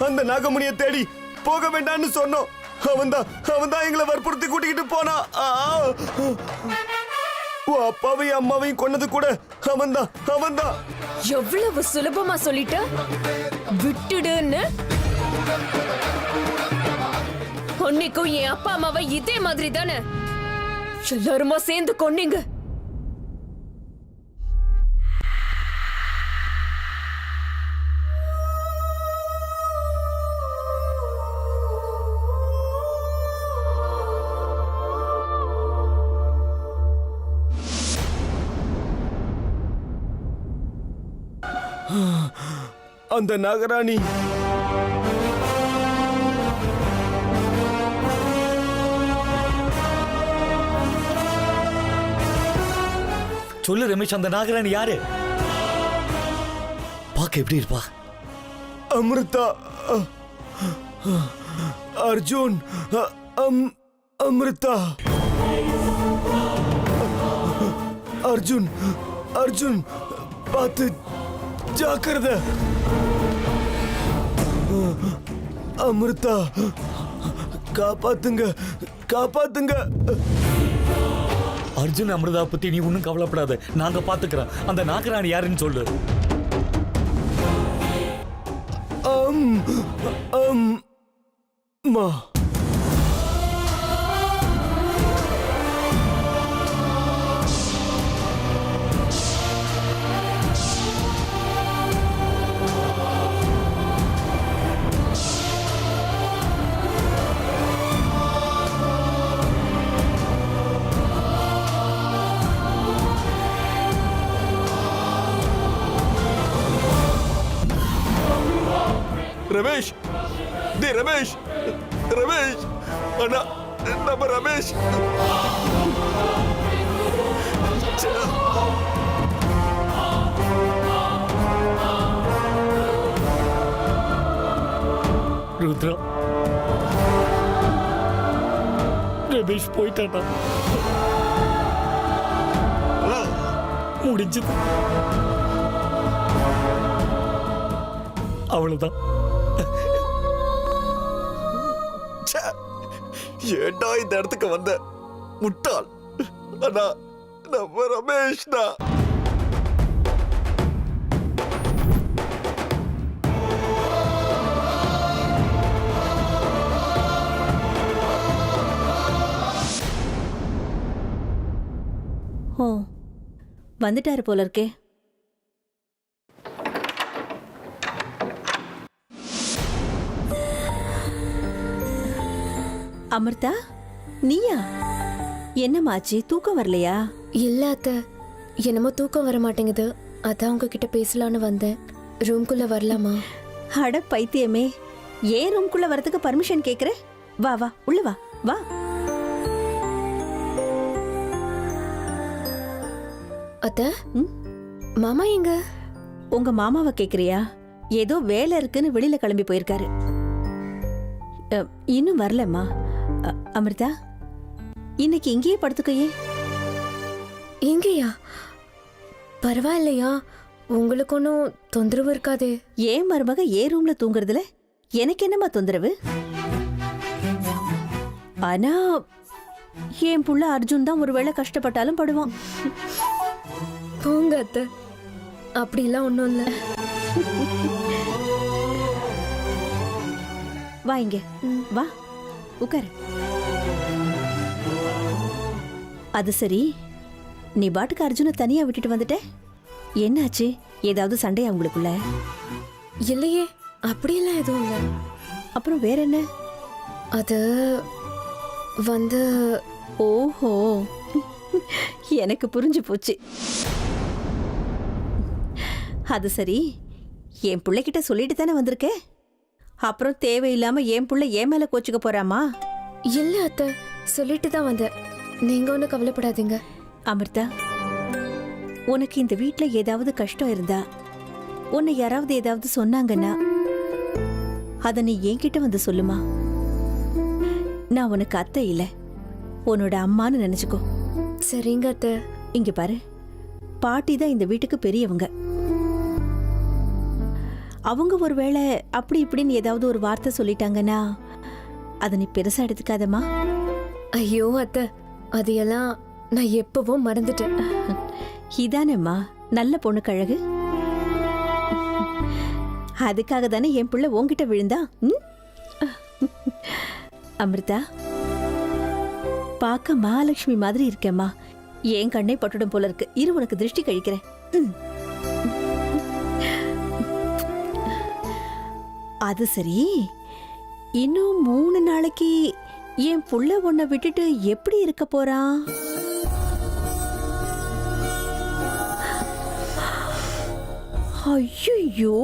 அந்த நாகமணியை தேடி போக வேண்டாம்னு சொன்னோம். அவன்தான் எங்களை வற்புறுத்தி கூட்டிக்கிட்டு போனா. அப்பாவையும் அம்மாவையும் கொன்னது கூட அவன்தான். எவ்வளவு சுலபமா சொல்லிட்ட, விட்டுடுன்னு. உன்னைக்கும் என் அப்பா அம்மாவை இதே மாதிரி தானே எல்லாருமா சேர்ந்து கொன்னீங்க. அந்த நாகராணி சொல்லு ரமேஷ், அந்த நாகராணி யாரு? பாக்க எப்படி இருப்பா? அமிர்தா, அர்ஜுன், அமிர்தா, அர்ஜுன் பார்த்து ஜாக்கிரதை. அமிர்தா, காப்பாத்துங்க. அர்ஜுன் அமிர்தா பத்தி நீ ஒன்னும் கவலைப்படாத, நாங்க பாத்துக்கிறோம். அந்த நாகராணி யாருன்னு சொல்லு. மா ரமேஷ், ரமேஷ் அண்ணா, நம்ம ரமேஷ். ருத்ரா, ரமேஷ் போயிட்டானா? முடிஞ்சது, அவ்வளவுதான். ஏண்டா இந்த இடத்துக்கு வந்த முட்டாள். அண்ணா, நம்ம ரமேஷ் தான். ஓ, வந்துட்டாரு போல இருக்கே. அமிர்தா, நீயா? என்னமாச்சு, தூக்கம் வரலையா? இல்ல அத்தை, என்னமோ தூக்கம் வர மாட்டேங்குது. அதான் உங்ககிட்ட பேசலான்னு வந்தேன். ரூம்குள்ள வரலாமா? அட பைத்தியமே, ஏன் ரூம்குள்ள வரதுக்கு பர்மிஷன் கேக்குற? வா வா, உள்ள வா வா. அத்தை, மாமா எங்க? உங்க மாமாவை கேக்குறியா? ஏதோ வேலை இருக்குன்னு வெளியில கிளம்பி போயிருக்காரு. இன்னும் வரலம்மா. அமிர்தா, இன்னைக்கு இங்கேயே படுத்துக்கையே. எங்கேயா? பரவாயில்லையா? உங்களுக்கு ஒன்றும் தொந்தரவு இருக்காது? ஏன் மருமக ஏ ரூம்ல தூங்குறதுல எனக்கு என்னம்மா தொந்தரவு? ஆனா என் புள்ள அர்ஜுன் தான் ஒருவேளை கஷ்டப்பட்டாலும் படுவான். போங்க அத்தை, அப்படிலாம் ஒன்றும் இல்லை. வா இங்க, வா உட்காரு. அது சரி, நீ பாட்டுக்கு அர்ஜுனை தனியா விட்டுட்டு வந்துட்ட, என்னாச்சு? ஏதாவது சண்டையா உங்களுக்குள்ள? இல்லையே, அப்படியெல்லாம் எதுவும் இல்லை. அப்புறம் வேற என்ன? அது வந்து, ஓஹோ, எனக்கு புரிஞ்சு போச்சு. அது சரி, என் பிள்ளைகிட்ட சொல்லிட்டு தானே வந்திருக்க. அப்புறம் தேவையில்லாம என் புள்ள ஏன் மேல கோச்சுக்க போறாமா? இல்ல அத்தை, சொல்லிட்டு தான் வந்தேன். நீங்க ஒன்றும் கவலைப்படாதீங்க. அமிர்தா, உனக்கு இந்த வீட்ல ஏதாவது கஷ்டம் இருந்தா, உன்னை யாராவது ஏதாவது சொன்னாங்கன்னா அத நீ என்கிட்ட வந்து சொல்லுமா. நான் உனக்கு அத்தை இல்ல, உன்னோட அம்மான்னு நினைச்சுக்கோ. சரிங்க அத்தை. இங்க பாரு, பாட்டி தான் இந்த வீட்டுக்கு பெரியவங்க. அவங்க ஒருவேளை அப்படி இப்படின்னு ஏதாவது ஒரு வார்த்தை சொல்லிட்டாங்கன்னா அதை நீ பெருசா எடுத்துக்காதம்மா. ஐயோ அத்தை, அதையெல்லாம் நான் எப்பவோ மறந்துட்டேன். இதானேம்மா நல்ல பொண்ணு கழகு. அதுக்காக தானே என் பிள்ளை உன்கிட்ட விழுந்தா. ம்? அமிர்தா, பார்க்க மகாலட்சுமி மாதிரி இருக்கேம்மா. என் கண்ணை பட்டுடும் போல இருக்கு. இரு, உனக்கு திருஷ்டி கழிக்கிறேன். ம். அது சரி, இன்னும் 3 நாளைக்கு என் புள்ள உன்னை விட்டுட்டு எப்படி இருக்க போறான்? ஐயோ,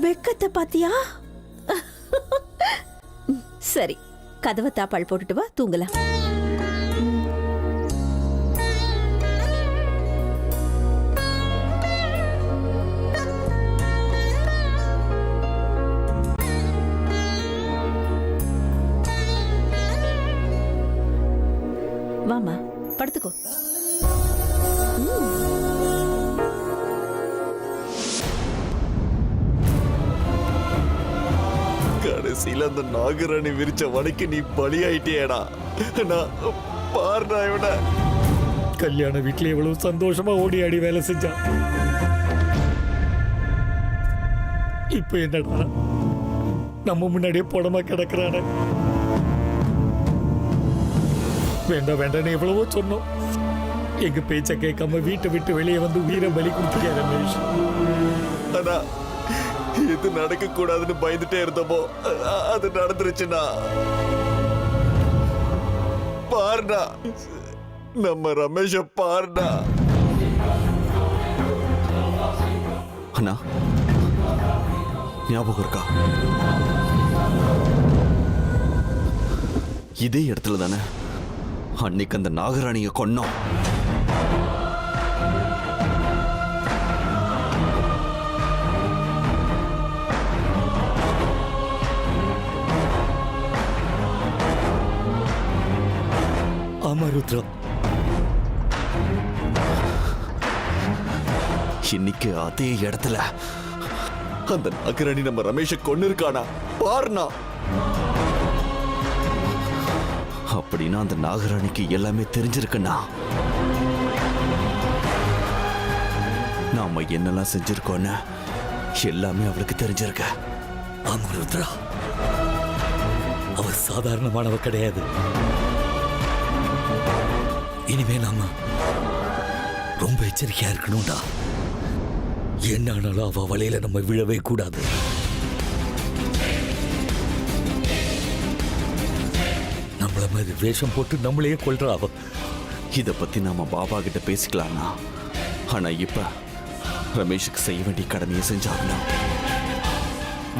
வெக்கத்தை பாத்தியா? சரி, கதவை தாப்பால் போட்டுட்டு வா, தூங்கலாம். வாமா, படுத்துக்கோ. கடைசியில அந்த நாகராணி விரிச்ச வடைக்கு நீ பலியாயிட்டியேடா. நான் பாருடா இவன. கல்யாண வீட்டுல எவ்வளவு சந்தோஷமா ஓடி ஆடி வேலை செஞ்சான். இப்ப என்னடா நம்ம முன்னாடியே புடமா கிடக்குறானே. வேண்டாம் வேண்டாம் எவ்வளவோ சொன்னோம். எங்க பேச்ச கேட்காம வீட்டை விட்டு வெளியே வந்து உயிரை பலி கொடுத்துட்டே ரமேஷ். ஆனா இது நடக்க கூடாதுன்னு பயந்துட்டே இருந்தப்போ அது நடந்துருச்சுன்னா பாருடா, நம்ம ரமேஷ பாருடா. அண்ணா ஞாபகம் இருக்கா? இதே இடத்துல தானே அன்னைக்கு அந்த நாகராணிய கொன்னோம். ஆமா ருத்ரா, இன்னைக்கு அதே இடத்துல அந்த நாகராணி நம்ம ரமேஷ கொன்னு இருக்கானா பாருனா. அப்படின்னா அந்த நாகராணிக்கு எல்லாமே தெரிஞ்சிருக்குன்னா நாம என்னெல்லாம் செஞ்சிருக்கோன்னு எல்லாமே அவளுக்கு தெரிஞ்சிருக்க. ஆமா ருத்ரா, அவ சாதாரணமானவ கிடையாது. இனிமே நாம ரொம்ப எச்சரிக்கையா இருக்கணும்டா. என்ன ஆனாலும் அவ வலையில நம்ம விழவே கூடாது. நம்மள மாதிரி வேஷம் போட்டு நம்மளையே கொல்றா அவ. இத பத்தி நாம பாபா கிட்ட பேசிக்கலாம்னா, ஆனா இப்ப ரமேஷுக்கு செய்ய வேண்டிய கடமையை செஞ்சாகணும்.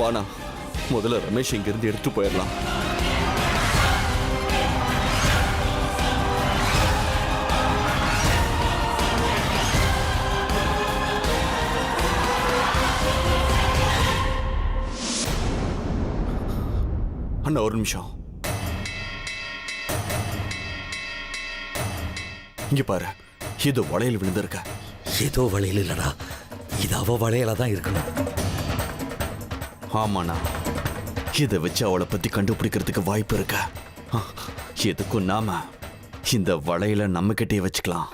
வானா, முதல்ல ரமேஷ் இங்க இருந்து எடுத்து போயிடலாம். அண்ணா ஒரு நிமிஷம் இங்க பாரு. இது வளையல் விழுந்திருக்க. ஏதோ வளையல் இல்லடா, இது அவ வளையலா தான் இருக்கணும். ஆமாண்ணா, இதை வச்சு அவளை பத்தி கண்டுபிடிக்கிறதுக்கு வாய்ப்பு இருக்க. எதுக்கும் நாம இந்த வளையல நம்ம கிட்டே வச்சுக்கலாம்.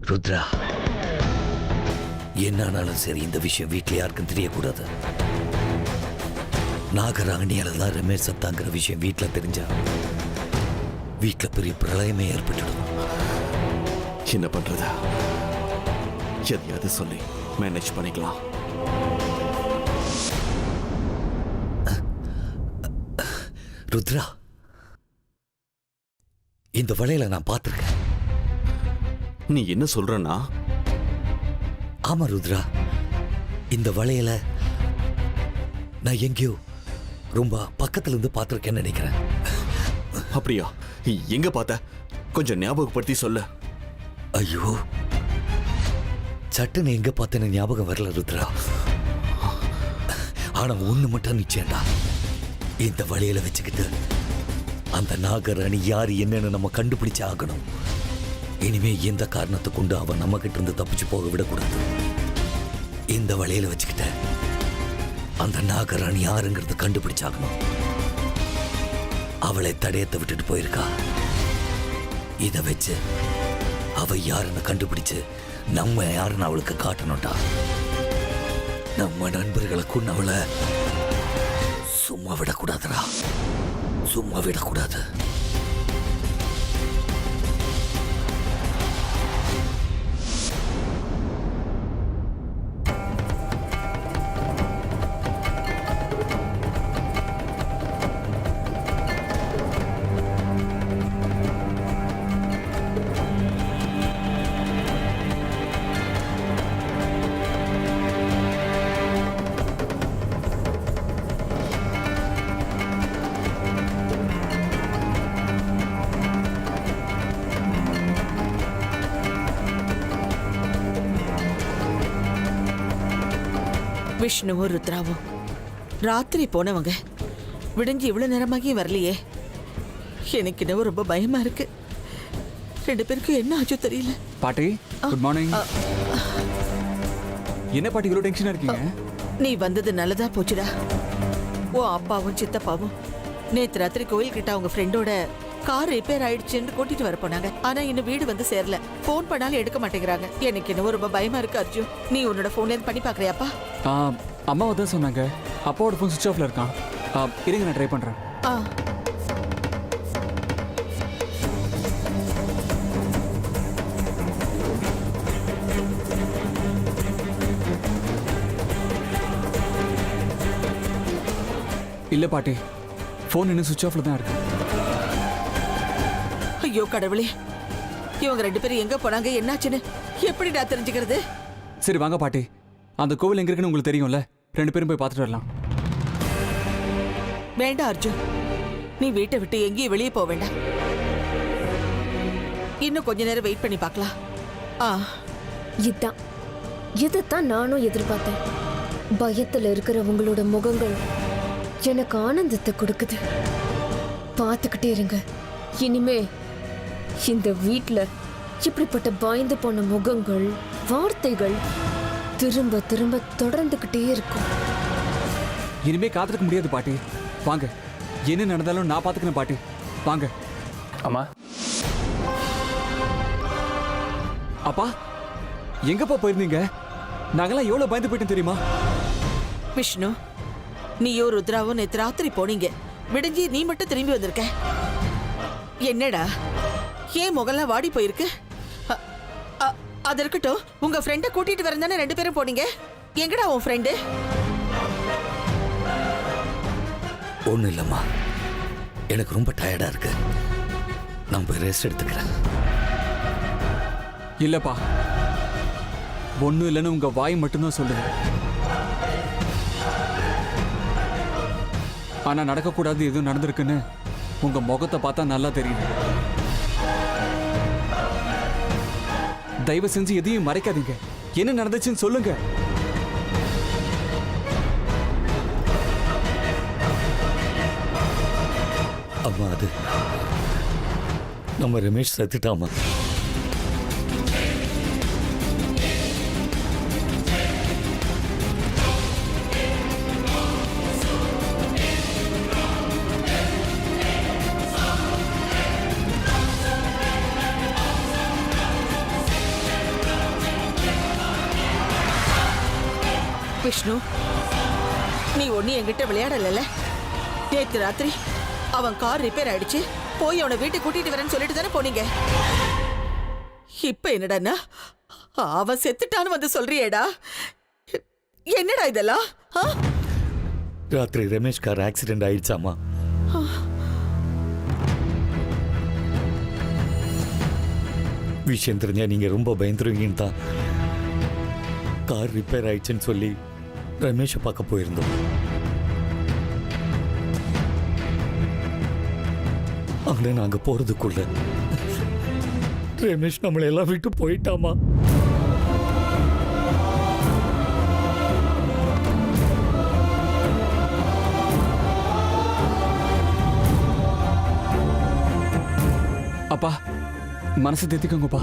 ருத்ரா, என்னானாலும் சரி இந்த விஷயம் வீட்டில் யாருக்கும் தெரியக்கூடாது. நாகராணியால தான் ரமேஷ் சத்தாங்கிற விஷயம் வீட்டில் தெரிஞ்சா வீட்டுல பெரிய பிரளயமே ஏற்பட்டுடும். என்ன பண்றது? எதையாவது சொல்லி மேனேஜ் பண்ணிக்கலாம். ருத்ரா, இந்த வளையல நான் பார்த்திருக்கேன். நீ என்ன சொல்றன்னா? ஆமா ருத்ரா, இந்த வளையல நான் எங்கேயோ ரொம்ப பக்கத்துல இருந்து பார்த்திருக்கேன்னு நினைக்கிறேன். அப்படியா? எங்க பார்த்த? கொஞ்சம் ஞாபகப்படுத்தி சொல்லு. ஐயோ, சட்டுன்னு எங்க பார்த்தேன்னு ஞாபகம் வரல ருத்ரா. ஆனா ஒண்ணு மட்டும் நிச்சயம்டா, இந்த வளையல வச்சுக்கிட்டு அந்த நாகராணி யாரு என்னன்னு நம்ம கண்டுபிடிச்சு ஆகணும். இனிமே எந்த காரணத்தை கொண்டு அவன் நம்ம கிட்ட இருந்து தப்பிச்சு போக விடக்கூடாது. இந்த வளையல வச்சுக்கிட்ட அந்த நாகராணி யாருங்கிறது கண்டுபிடிச்சாகணும். அவளை தடயத்தை விட்டுட்டு போயிருக்கா. இதை வச்சு அவ யாருன்னு கண்டுபிடிச்சு நம்ம யாருன்னு அவளுக்கு காட்டணும்டா. நம்ம நண்பர்களை கொண்டு அவளை சும்மா விடக்கூடாதுடா, சும்மா விடக்கூடாது. விஷ்ணுவும் ருத்ராவும் ராத்திரி போனவங்க விடிஞ்சு இவ்வளவு நேரமாகியும் வரலையே. எனக்கு இன்னும் ரொம்ப பயமா இருக்கு. ரெண்டு பேருக்கும் என்ன ஆச்சோ தெரியல. பாட்டி, குட் மார்னிங். என்ன பாட்டி இவ்வளோ டென்ஷனா இருக்கீங்க? நீ வந்தது நல்லதா போச்சுடா. ஓ அப்பாவும் சித்தப்பாவும் நேத்து ராத்திரி கோயில் கிட்ட அவங்க ஃப்ரெண்டோட கார் ரிப்பேர் ஆயிடுச்சுன்னு கூட்டிட்டு வர போனாங்க. ஆனா இன்னும் வீடு வந்து சேரல. போன் பண்ணாலும் எடுக்க மாட்டேங்கிறாங்க. எனக்கு இன்னும் ரொம்ப பயமா இருக்கு அர்ஜுன். நீ உன்னோட போன்ல இருந்து பண்ணி பாக்குறியாப்பா? அம்மாவை தான் சொன்னாங்க. அப்பாவோட ஃபோன் சுவிட்ச் ஆஃப்ல இருக்கான். இருங்க, நான் ட்ரை பண்றேன். இல்ல பாட்டி, ஃபோன் இன்னும் சுவிட்ச் ஆஃப்ல தான் இருக்கு. ஐயோ கடவுளே, இவங்க ரெண்டு பேரும் எங்க போனாங்க, என்னாச்சுன்னு எப்படி நான் தெரிஞ்சுக்கிறது? சரி வாங்க பாட்டி, அந்த கோவில் எங்க இருக்குன்னு உங்களுக்கு தெரியும்ல, ரெண்டு பேரும் போய் பார்த்துட்டு வரலாம். வேண்டாம் அர்ஜுன், நீ வீட்டை விட்டு எங்கேயும் வெளியே போக வேண்டாம். இன்னும் கொஞ்ச நேரம் வெயிட் பண்ணி பார்க்கலாம். இதைத்தான் நானும் எதிர்பார்த்தேன். பயத்துல இருக்கிற உங்களோட முகங்கள் எனக்கு ஆனந்தத்தை கொடுக்குது. பார்த்துக்கிட்டே இருங்க. இனிமே இந்த வீட்ல இப்படிப்பட்ட பயந்து போன முகங்கள், வார்த்தைகள் திரும்ப திரும்ப தொடர்ந்துகிட்டே இருக்கும். இனிமே காத்திருக்க முடியாது பாட்டி. வாங்க, என்ன நடந்தாலும் நான் பாத்துக்கிறேன் பாட்டி. வாங்க. அம்மா, அப்பா எங்கப்பா போயிருந்தீங்க? நாங்கெல்லாம் எவ்வளவு பயந்து போயிட்டோம் தெரியுமா? விஷ்ணு, நீயோ ருத்ராவோ நேத்து ராத்திரி போனீங்க. விடிஞ்சி நீ மட்டும் திரும்பி வந்திருக்க. என்னடா ஏன் முகம்லாம் வாடி போயிருக்கு? அது இருக்கட்டும், உங்க ஃப்ரெண்ட கூட்டிட்டு வரந்தானே ரெண்டு பேரும் போனீங்க. எங்கடா உன் ஃப்ரெண்டு? ஒன்றும் இல்லைம்மா, எனக்கு ரொம்ப டயர்டா இருக்கு. நான் போய் ரெஸ்ட் எடுத்துக்கிறேன். இல்லப்பா, ஒன்னும் இல்லைன்னு உங்க வாய் மட்டும்தான் சொல்லுது. ஆனா நடக்கக்கூடாது எதுவும் நடந்திருக்குன்னு உங்க முகத்தை பார்த்தா நல்லா தெரியுது. தயவு செஞ்சு எதையும் மறைக்காதீங்க. என்ன நடந்துச்சுன்னு சொல்லுங்க. அம்மா, அது நம்ம ரமேஷ் செத்துட்டாமா? விஷ்ணு, நீ ஒண்ணு என்கிட்ட விளையாடல. நேத்து ராத்திரி அவன் கார் ரிப்பேர் ஆயிடுச்சு, போய் அவனை வீட்டுக்கு கூட்டிட்டு வரேன்னு சொல்லிட்டு தானே போனீங்க. இப்ப என்னடான்னா அவன் செத்துட்டான்னு வந்து சொல்றியேடா. என்னடா இதெல்லாம்? ராத்திரி ரமேஷ் கார் ஆக்சிடென்ட் ஆயிடுச்சாமா. விஷயம் தெரிஞ்சா நீங்க ரொம்ப பயந்துருவீங்கன்னு தான் கார் ரிப்பேர் ஆயிடுச்சுன்னு சொல்லி ரமேஷை பார்க்க போயிருந்தோம். ஆனா நாங்க போறதுக்குள்ள ரமேஷ் நம்மளை எல்லாம் விட்டு போயிட்டாமா. அப்பா மனசு தேத்திக்கோங்கப்பா.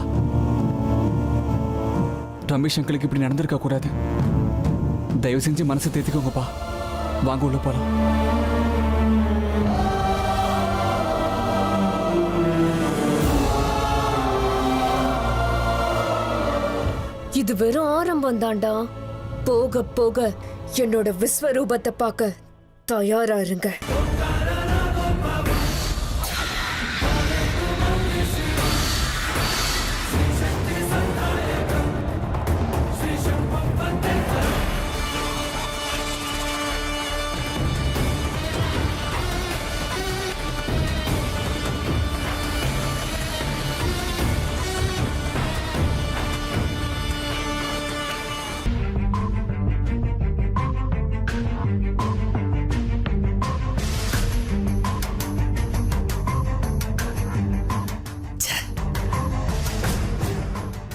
ரமேஷ் அங்கிளுக்கு இப்படி நடந்திருக்க கூடாது. தயவு செஞ்சு மனசை தேத்திக்கோங்கப்பா. வாங்க உள்ள போலாம். இது வெறும் ஆரம்பம் தாண்டா. போக போக என்னோட விஸ்வரூபத்தை பார்க்க தயாரா இருங்க.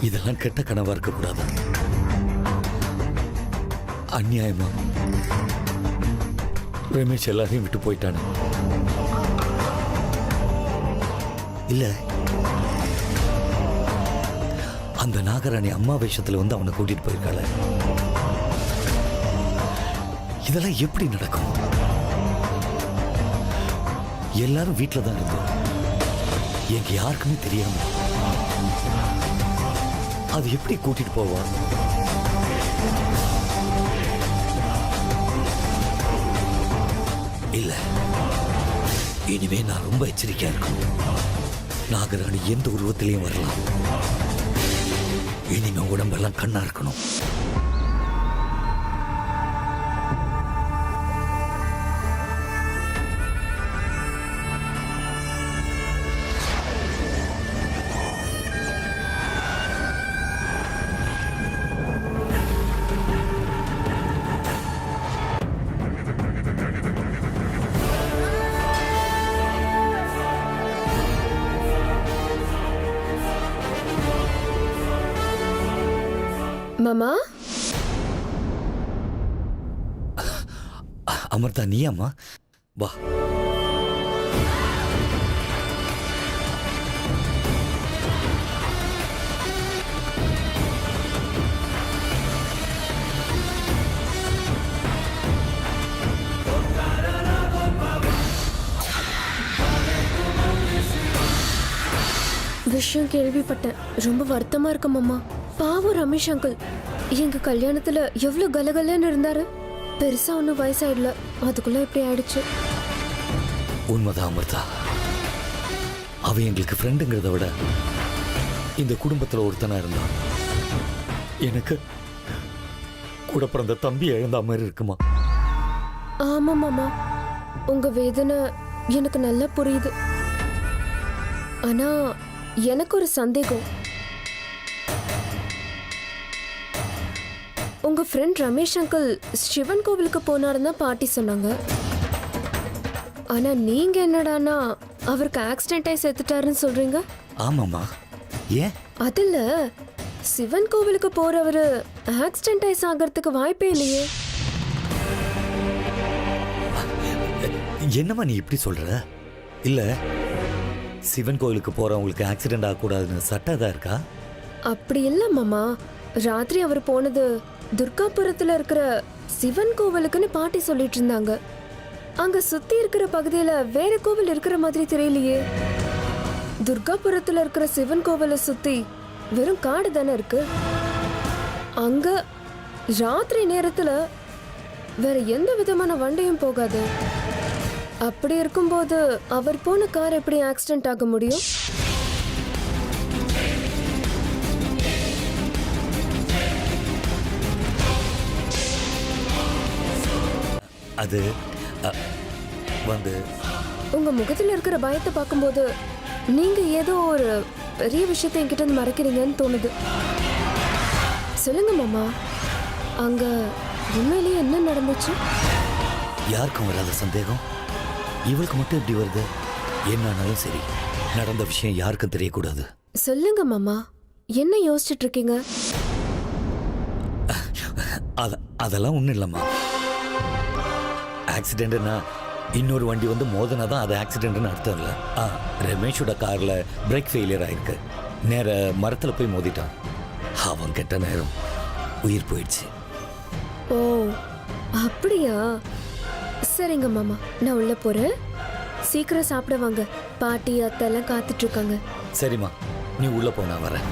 இதெல்லாம் கெட்ட கனவா இருக்க கூடாது. அநியாயமா ரமேஷ் எல்லாரையும் விட்டு போயிட்டானு இல்ல, அந்த நாகராணி அம்மா வேஷத்துல வந்து அவனை கூட்டிட்டு போயிருக்காள. இதெல்லாம் எப்படி நடக்கும்? எல்லாரும் வீட்டுல தான் இருந்தோம். எங்க யாருக்குமே தெரியாம அது எப்படி கூட்டிட்டு போவா? இல்ல, இனிமே நான் ரொம்ப எச்சரிக்கையா இருக்கணும். நாகராணி எந்த உருவத்திலையும் வரலாம். இனிமே உடம்பெல்லாம் கண்ணா இருக்கணும். மாமா, அமிர்தா நீ அம்மா வா. விஷயம் கேள்விப்பட்டேன். ரொம்ப வருத்தமா இருக்கு மாமா. பாவம் ரமேஷ் அங்கிள் எங்க கல்யாணத்துல எவ்வளவு கலகலன்னு இருந்தாரு. பெருசா ஒன்னும் வயசாயிடல, அதுக்குள்ள இப்படி ஆயிடுச்சு. உண்மைதான் அமிர்தா. அவன் எங்களுக்கு ஃப்ரெண்டுங்கிறத விட இந்த குடும்பத்துல ஒருத்தனா இருந்தான். எனக்கு கூட பிறந்த தம்பி இழந்த மாதிரி இருக்குமா? ஆமா மாமா, உங்க வேதனை எனக்கு நல்லா புரியுது. ஆனா எனக்கு ஒரு சந்தேகம். உங்க ஃப்ரெண்ட் ரமேஷ் அங்கிள் சிவன் கோவிலுக்கு போனாருன்னு பாட்டி சொன்னாங்க. ஆனா நீங்க என்னடானா அவருக்கு ஆக்சிடென்ட் ஆகி செத்துட்டாருன்னு சொல்றீங்க. ஆமாம்மா, ஏன்? அதுல சிவன் கோவிலுக்கு போறவரு ஆக்சிடென்ட் ஆகி சாகிறதுக்கு வாய்ப்பே இல்லையே. என்னம்மா நீ இப்படி சொல்ற? இல்ல, சிவன் கோவிலுக்கு போறவங்களுக்கு ஆக்சிடென்ட் ஆகக்கூடாதுன்னு சட்டம் தான் இருக்கா? அப்படி இல்ல மாமா. ராத்திரி அவர் போனது துர்காபுரத்துல இருக்கிற சிவன் கோவிலுக்குன்னு பாட்டி சொல்லிட்டு இருந்தாங்க. அங்க சுத்தி இருக்கிற பகுதியில வேற கோவில் இருக்கிற மாதிரி தெரியலையே. துர்காபுரத்துல இருக்கிற சிவன் கோவிலை சுத்தி வெறும் காடு தானே இருக்கு. அங்க ராத்திரி நேரத்துல வேற எந்த விதமான வண்டியும் போகாது. அப்படி இருக்கும்போது அவர் போன கார் எப்படி ஆக்சிடென்ட் ஆக முடியும்? அது வந்து உங்க முகத்துல இருக்கிற பயத்தை பார்க்கும்போது நீங்க ஏதோ ஒரு பெரிய விஷயத்தை என்கிட்ட இருந்து மறைக்கிறீங்கன்னு தோணுது. சொல்லுங்க மாமா, அங்க உண்மையிலேயே என்ன நடந்துச்சு? யாருக்கும் வராத சந்தேகம் இவளுக்கு மட்டும் எப்படி வருது? என்னானாலும் சரி, நடந்த விஷயம் யாருக்கும் தெரியக்கூடாது. சொல்லுங்க மாமா, என்ன யோசிச்சுட்டு இருக்கீங்க? அதெல்லாம் ஒன்றும் இல்லைம்மா. ஆக்சிடென்ட்னா இன்னொரு வண்டி வந்து மோதனாதான் அது ஆக்சிடென்ட்னு அர்த்தம் இல்லை. ரமேஷோட காரில் பிரேக் ஃபெயிலியர் ஆயிருக்கு. நேர மரத்தில் போய் மோதிட்டான். அவன் கெட்ட நேரம் உயிர் போயிடுச்சு. ஓ அப்படியா? சரிங்க மாமா, நான் உள்ள போறேன். சீக்கிரம் சாப்பிட வாங்க. பாட்டி அத்தை எல்லாம் காத்துட்டு இருக்காங்க. சரிம்மா, நீ உள்ள போ, நான் வரேன்.